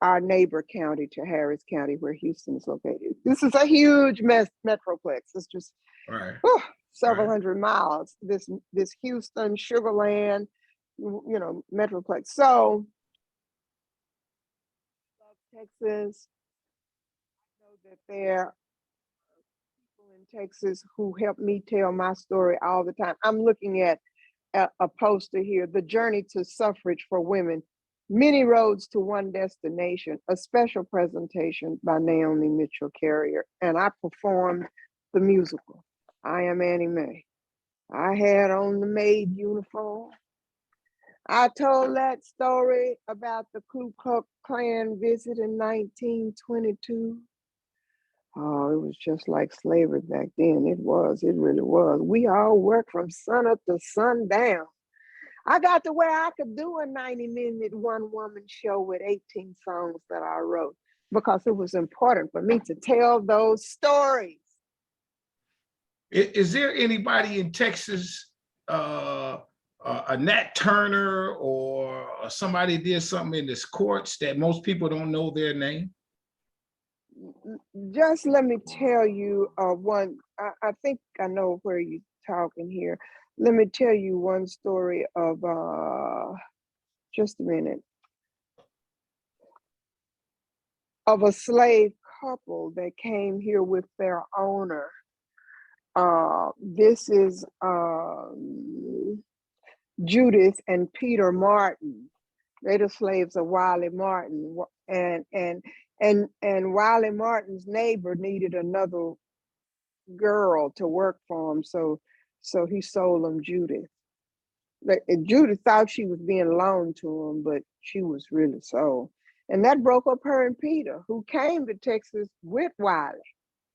our neighbor county to Harris County, where Houston is located. This is a huge metroplex. It's just several hundred miles. This Houston, Sugar Land, you know, metroplex. So, Texas, I know that there are people in Texas who help me tell my story all the time. I'm looking at a poster here, The Journey to Suffrage for Women, Many Roads to One Destination, a special presentation by Naomi Mitchell Carrier. And I performed the musical, I Am Annie Mae. I had on the maid uniform. I told that story about the Ku Klux Klan visit in 1922. Oh, it was just like slavery back then. It really was. We all worked from sun up to sundown. I got to where I could do a 90-minute one-woman show with 18 songs that I wrote because it was important for me to tell those stories. Is there anybody in Texas, a Nat Turner or somebody did something in this courts that most people don't know their name? Just let me tell you one. I think I know where you're talking here. Let me tell you one story of, just a minute, of a slave couple that came here with their owner. This is Judith and Peter Martin. They're the slaves of Wiley Martin, and Wiley Martin's neighbor needed another girl to work for him, so he sold them Judith. Judith thought she was being loaned to him, but she was really sold. And that broke up her and Peter, who came to Texas with Wiley,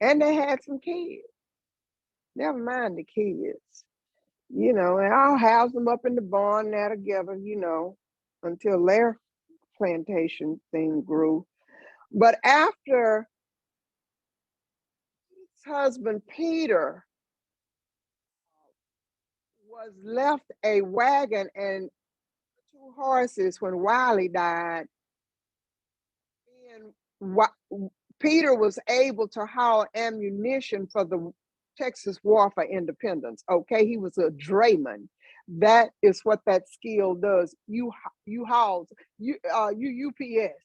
and they had some kids. Never mind the kids, you know, and I'll house them up in the barn now together, you know, until their plantation thing grew. But after his husband, Peter, was left a wagon and 2 horses when Wiley died, and Peter was able to haul ammunition for the Texas War for Independence. Okay, he was a drayman. That is what that skill does. You hauls you UPS.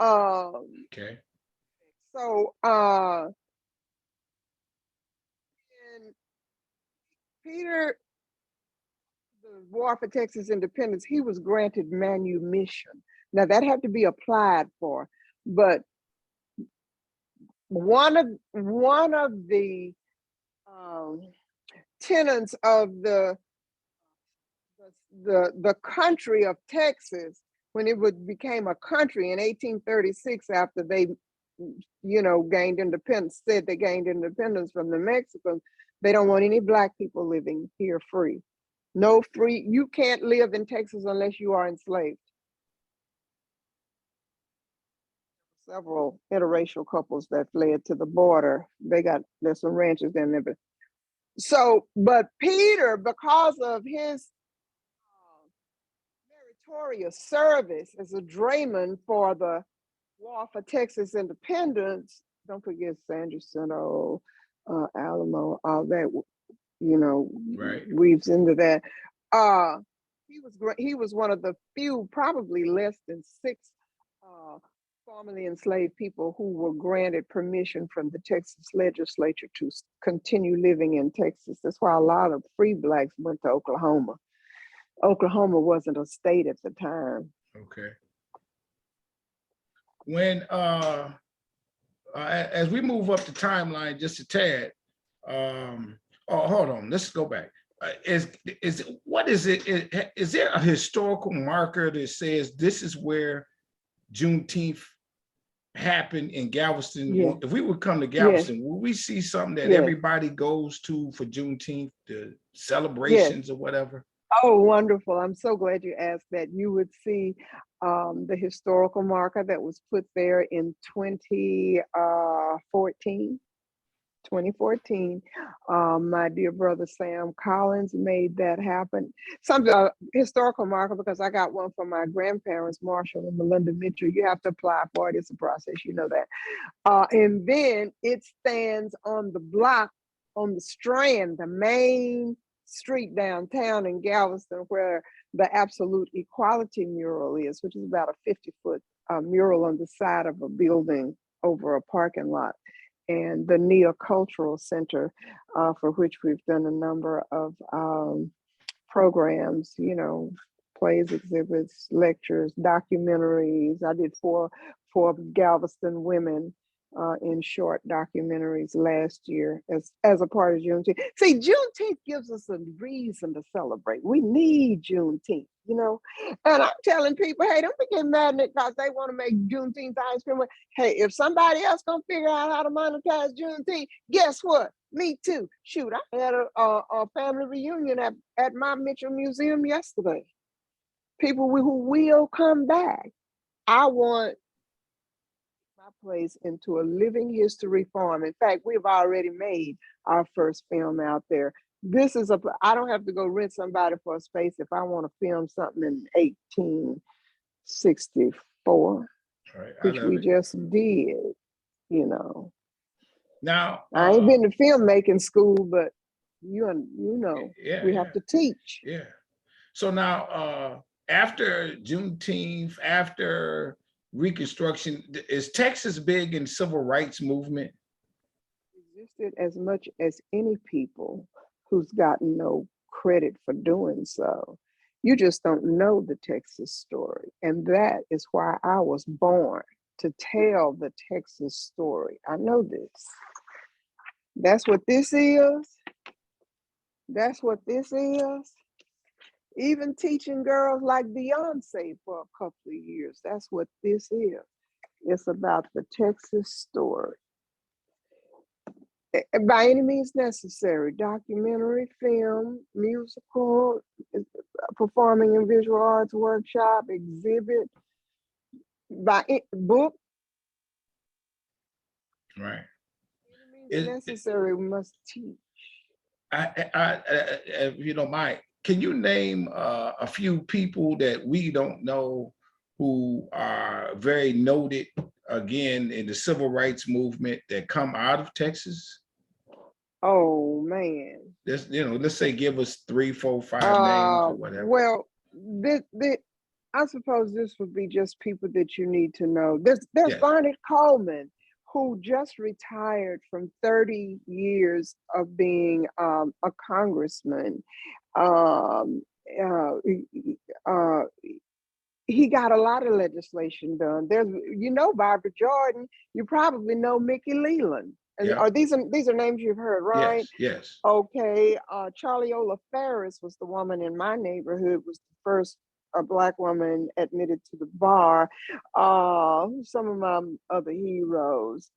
Okay. So and Peter, the War for Texas Independence, he was granted manumission. Now that had to be applied for, but one of the tenants of the country of Texas, when it became a country in 1836, after they gained independence, said they gained independence from the Mexicans, they don't want any Black people living here free. No free, you can't live in Texas unless you are enslaved. Several interracial couples that fled to the border. There's some ranches down there. But Peter, because of his meritorious service as a drayman for the War for Texas Independence, don't forget Sanderson, Alamo, all that, Right. weaves into that. He was one of the few, probably less than 6 formerly enslaved people who were granted permission from the Texas legislature to continue living in Texas. That's why a lot of free Blacks went to Oklahoma. Oklahoma wasn't a state at the time. Okay. When as we move up the timeline just a tad, hold on, let's go back. Is there a historical marker that says this is where Juneteenth happened in Galveston? Yeah. If we would come to Galveston, Yes. will we see something that Yes. everybody goes to for Juneteenth, the celebrations or whatever? Oh, wonderful. I'm so glad you asked that. You would see the historical marker that was put there in 2014. My dear brother Sam Collins made that happen. Some historical marker, because I got one for my grandparents, Marshall and Melinda Mitchell. You have to apply for it. It's a process, you know that. And then it stands on the block, on the Strand, the main street downtown in Galveston, where the Absolute Equality mural is, which is about a 50-foot mural on the side of a building over a parking lot. And the Neocultural Center, for which we've done a number of programs, plays, exhibits, lectures, documentaries. I did four Galveston women in short documentaries last year as a part of Juneteenth. See, Juneteenth gives us a reason to celebrate. We need Juneteenth, and I'm telling people, hey, don't get mad at it because they want to make Juneteenth ice cream. Hey, if somebody else gonna figure out how to monetize Juneteenth, guess what? Me too. Shoot, I had a family reunion at my Mitchell Museum yesterday. People who will come back. I want my place into a living history farm. In fact, we've already made our first film out there. I don't have to go rent somebody for a space if I want to film something in 1864, Right, which we just did, Now, I ain't been to filmmaking school, but we have to teach. Yeah. So now, after Juneteenth, after Reconstruction, is Texas big in civil rights movement? Existed as much as any people who's gotten no credit for doing so. You just don't know the Texas story. And that is why I was born, to tell the Texas story. I know this. That's what this is. That's what this is. Even teaching girls like Beyonce for a couple of years, that's what this is. It's about the Texas story. By any means necessary, documentary, film, musical, performing and visual arts workshop, exhibit, book. Right. Any means necessary, we must teach. If you don't mind, can you name a few people that we don't know who are very noted again in the civil rights movement that come out of Texas? Oh man. Let's say give us 3, 4, 5 names or whatever. Well, I suppose this would be just people that you need to know. There's Yes. Barnett Coleman, who just retired from 30 years of being a congressman. Um, he got a lot of legislation done. There's, Barbara Jordan. You probably know Mickey Leland. Yeah. These are names you've heard, right? Yes. Okay. Charlie Ola Ferris was the woman in my neighborhood, was the first Black woman admitted to the bar. Some of my other heroes.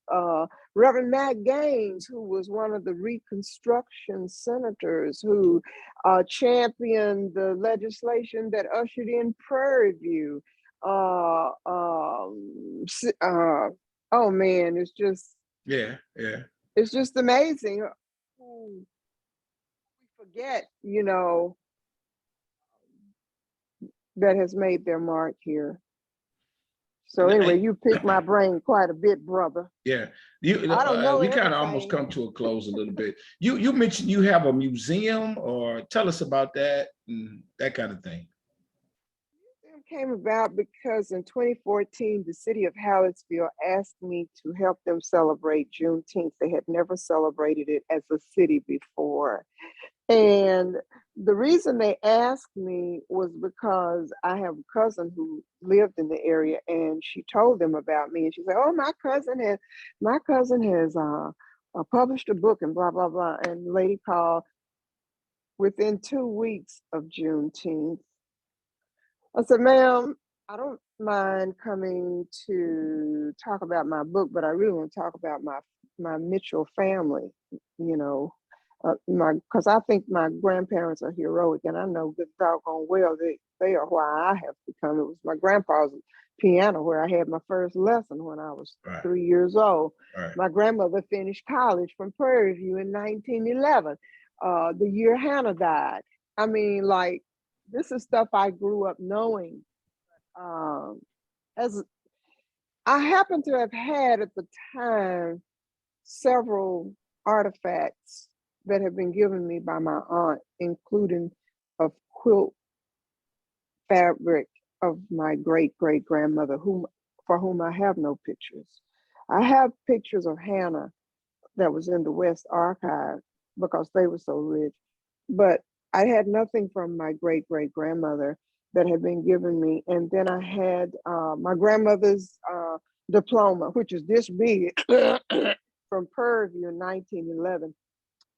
Reverend Matt Gaines, who was one of the Reconstruction senators who championed the legislation that ushered in Prairie View. Oh man, it's just it's just amazing. We forget, that has made their mark here. So anyway, you picked my brain quite a bit, brother. Yeah, I don't know we kind of everything. almost come to a close a little bit. You mentioned you have a museum, or tell us about that and that kind of thing. Came about because in 2014, the city of Hallettsville asked me to help them celebrate Juneteenth. They had never celebrated it as a city before. And the reason they asked me was because I have a cousin who lived in the area, and she told them about me. And she said, "Oh, my cousin has published a book and blah, blah, blah." And the lady called within 2 weeks of Juneteenth. I said, "Ma'am, I don't mind coming to talk about my book, but I really want to talk about my Mitchell family, because I think my grandparents are heroic, and I know good doggone well they are why I have become. It was my grandpa's piano where I had my first lesson when I was 3 years old. Right. My grandmother finished college from Prairie View in 1911, the year Hannah died. I mean, this is stuff I grew up knowing. As I happen to have had at the time several artifacts that have been given me by my aunt, including a quilt fabric of my great-great-grandmother, for whom I have no pictures. I have pictures of Hannah that was in the West Archive because they were so rich, but I had nothing from my great-great-grandmother that had been given me. And then I had my grandmother's diploma, which is this big, from Prairie View in 1911.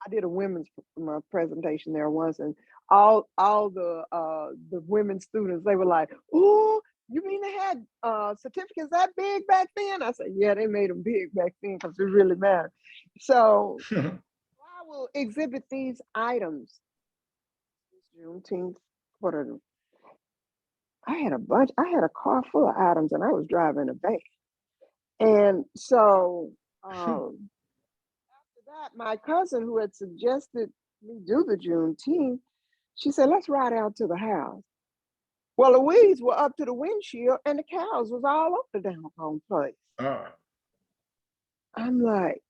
I did a women's presentation there once, and all the women students, they were like, "Oh, you mean they had certificates that big back then?" I said, "Yeah, they made them big back then because it really mattered." So I will exhibit these items. Juneteenth, I had a bunch. I had a car full of items, and I was driving a van. And so after that, my cousin, who had suggested me do the Juneteenth, she said, "Let's ride out to the house." Well, the weeds were up to the windshield, and the cows was all over the doggone place. I'm like,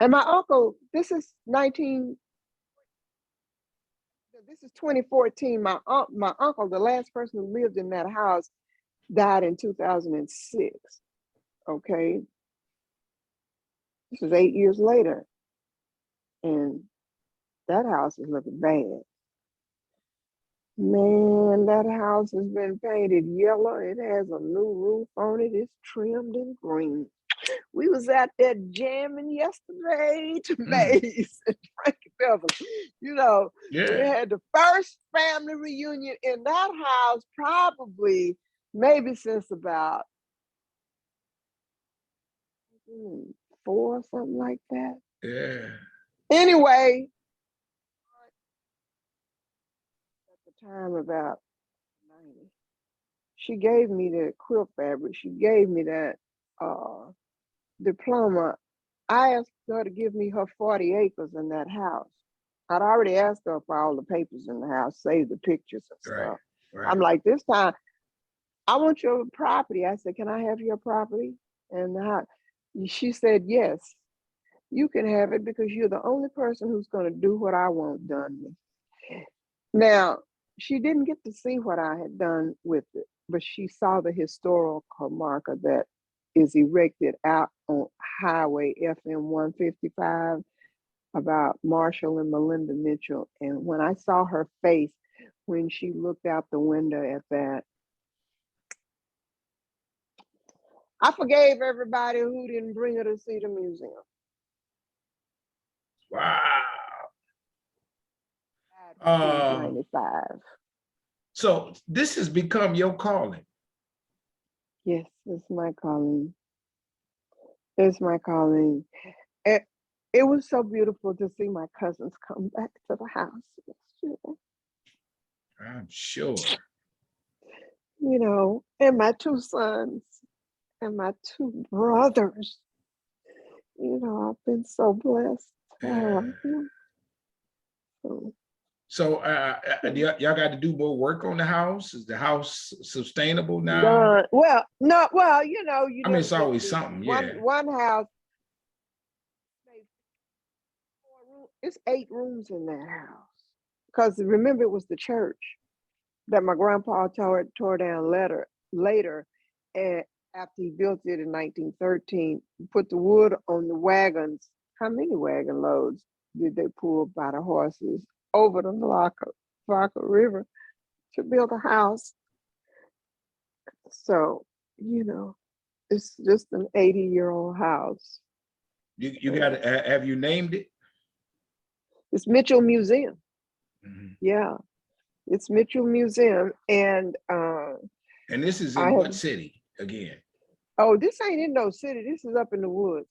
and my uncle, this is 2014. My uncle, the last person who lived in that house, died in 2006. Okay. This is 8 years later. And that house is looking bad. Man, that house has been painted yellow. It has a new roof on it. It's trimmed in green. We was out there jamming yesterday to Maze and Frankie Beverly. We had the first family reunion in that house probably maybe since about 4, something like that. Yeah. Anyway, at the time about 90, she gave me the quilt fabric. She gave me that diploma. I asked her to give me her 40 acres in that house. I'd already asked her for all the papers in the house, save the pictures and stuff. Right. I'm like, this time, I want your property. I said, "Can I have your property?" And she said, yes, you can have it because you're the only person who's going to do what I want done. Now, she didn't get to see what I had done with it, but she saw the historical marker that is erected out on Highway FM 155 about Marshall and Melinda Mitchell. And when I saw her face when she looked out the window at that, I forgave everybody who didn't bring her to see the museum. Wow. 95. So this has become your calling. Yes, it's my calling. It's my calling. It was so beautiful to see my cousins come back to the house yesterday. I'm sure. You know, and my two sons and my two brothers. You know, I've been so blessed to have them. So y'all got to do more work on the house? Is the house sustainable now? Done. Well, no, well, you know, I mean, it's always something, yeah. One house, it's 8 rooms in that house. Because remember, it was the church that my grandpa tore down later, and after he built it in 1913, put the wood on the wagons. How many wagon loads did they pull by the horses over the Vaca River to build a house? So, you know, it's just an 80-year-old house. You got to, have you named it? It's Mitchell Museum. Mm-hmm. Yeah, it's Mitchell Museum. And this is in what city again? Oh, this ain't in no city. This is up in the woods.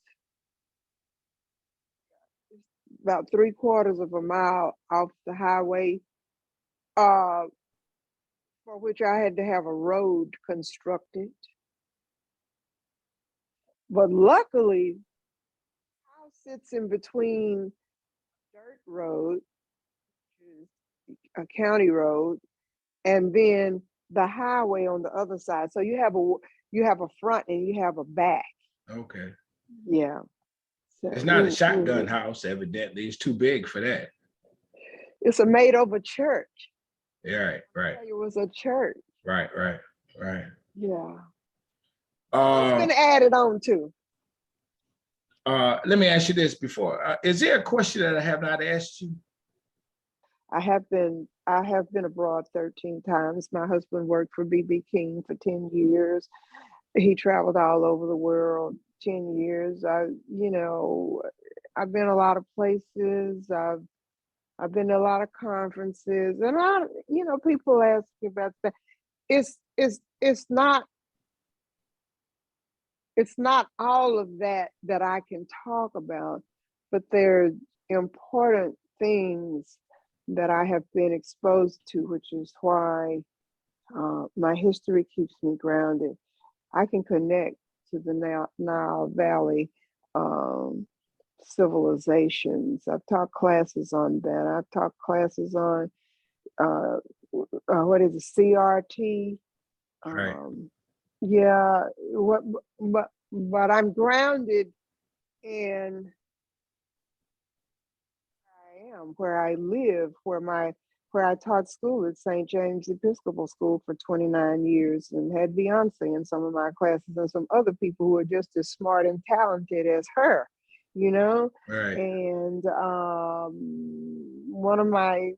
About 3/4 of a mile off the highway, for which I had to have a road constructed. But luckily, the house sits in between dirt road, which is a county road, and then the highway on the other side. So you have a front and you have a back. Okay. Yeah. So it's not a shotgun house, evidently. It's too big for that. It's a made-over church. Yeah, right. It was a church. Right. Yeah. It's been added on too. Let me ask you this before. Is there a question that I have not asked you? I have been abroad 13 times. My husband worked for B.B. King for 10 years. He traveled all over the world 10 years. I've been a lot of places. I've been to a lot of conferences, and people ask me about that. It's not all of that I can talk about, but there's important things that I have been exposed to, which is why my history keeps me grounded. I can connect to the Nile Valley civilizations. I've taught classes on that. I've taught classes on what is it, CRT? Right. Yeah. But I'm grounded in where I live, where I taught school at St. James Episcopal School for 29 years and had Beyonce in some of my classes and some other people who are just as smart and talented as her, Right. And one of my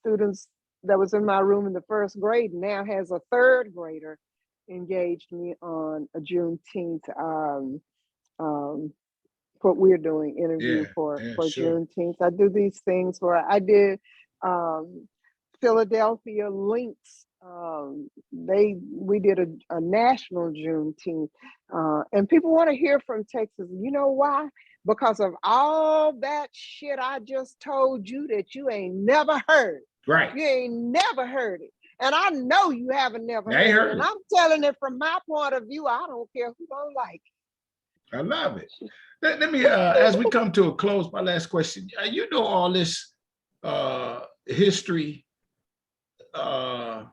students that was in my room in the first grade now has a third grader engaged me on a Juneteenth what we're doing interview for sure. Juneteenth. I do these things where I did Philadelphia Links. We did a national Juneteenth, and people want to hear from Texas. You know why? Because of all that shit I just told you that you ain't never heard. Right. You ain't never heard it. And I know you haven't never heard it. And I'm telling it from my point of view. I don't care who don't like it. I love it. Let me, as we come to a close, my last question. You know all this history. Are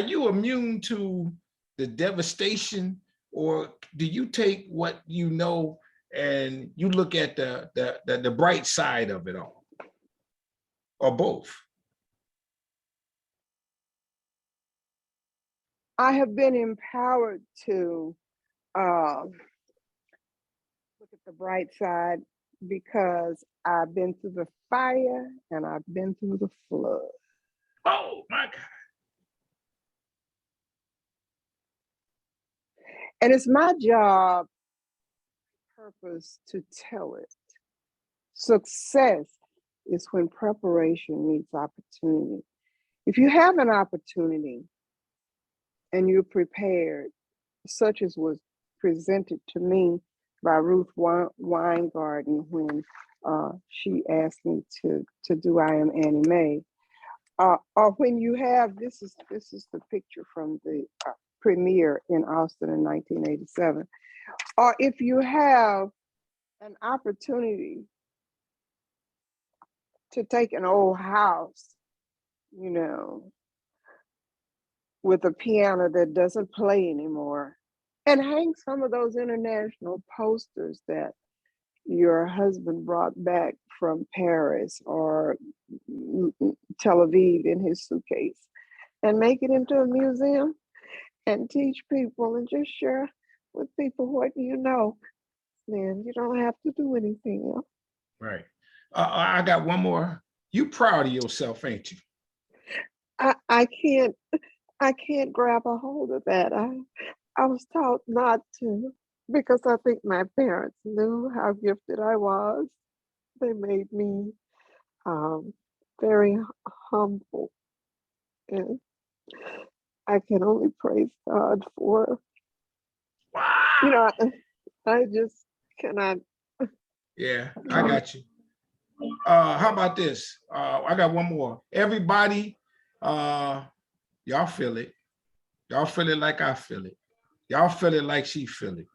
you immune to the devastation or do you take what you know and you look at the bright side of it all, or both? I have been empowered to look at the bright side because I've been through the fire and I've been through the flood. Oh my God. And it's my job, purpose, to tell it. Success is when preparation meets opportunity. If you have an opportunity and you're prepared, such as was presented to me by Ruth Weingarten when she asked me to do I Am Annie Mae, or when you have, this is the picture from the premiere in Austin in 1987, or if you have an opportunity to take an old house, you know, with a piano that doesn't play anymore, and hang some of those international posters that your husband brought back from Paris or Tel Aviv in his suitcase, and make it into a museum and teach people and just share with people what you know. Then you don't have to do anything else. Right. I got one more. You proud of yourself, ain't you? I can't grab a hold of that. I was taught not to, because I think my parents knew how gifted I was. They made me very humble, and I can only praise God for, Wow. you know, I just cannot. Yeah, I got you. How about this? I got one more. Everybody, y'all feel it. Y'all feel it like I feel it. Y'all feel it like she feel it.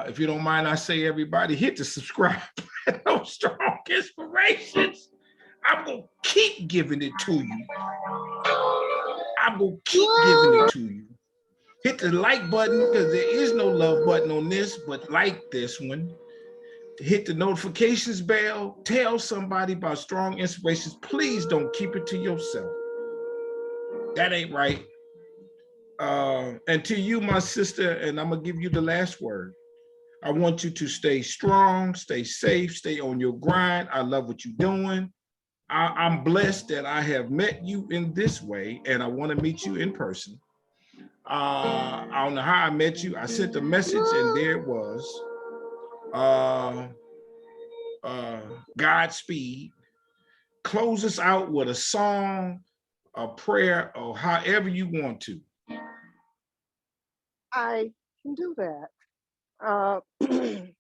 If you don't mind, I say everybody hit the subscribe button. Those strong inspirations. I'm gonna keep giving it to you. I'm gonna keep giving it to you. Hit the like button, because there is no love button on this, but like this one. Hit the notifications bell. Tell somebody about strong inspirations. Please don't keep it to yourself. That ain't right. And to you, my sister, and I'm gonna give you the last word. I want you to stay strong, stay safe, stay on your grind. I love what you're doing. I'm blessed that I have met you in this way, and I want to meet you in person. I don't know how I met you. I sent a message, and there it was. Godspeed. Close us out with a song, a prayer, or however you want to. I can do that. I can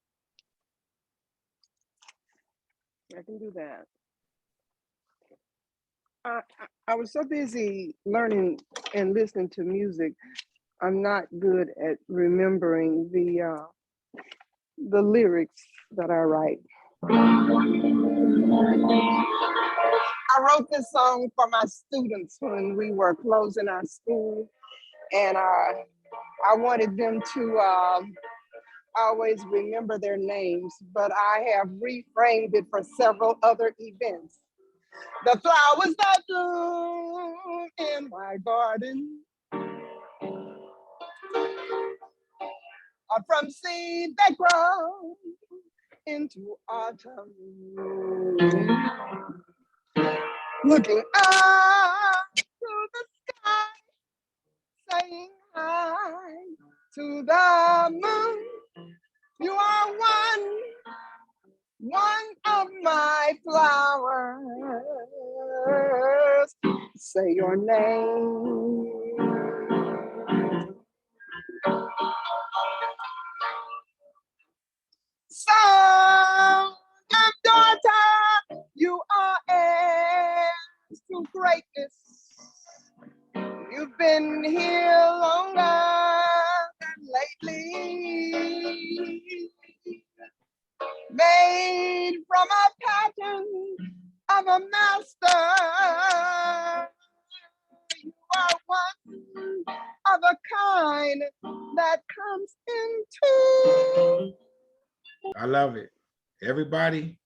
do that. I was so busy learning and listening to music, I'm not good at remembering the lyrics that I write. I wrote this song for my students when we were closing our school, and I wanted them to always remember their names, but I have reframed it for several other events. The flowers that bloom in my garden are from seed that grow into autumn. Looking up to the sky, saying hi to the moon. You are one of my flowers. Say your name. Son of daughter, you are heirs to greatness. You've been here longer than lately. Made from a pattern of a master. You are one of a kind, that comes into. I love it. Everybody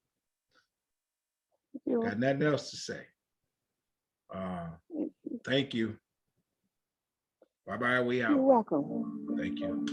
You. got nothing else to say. Thank you. Bye-bye. We You're out. welcome. Thank you.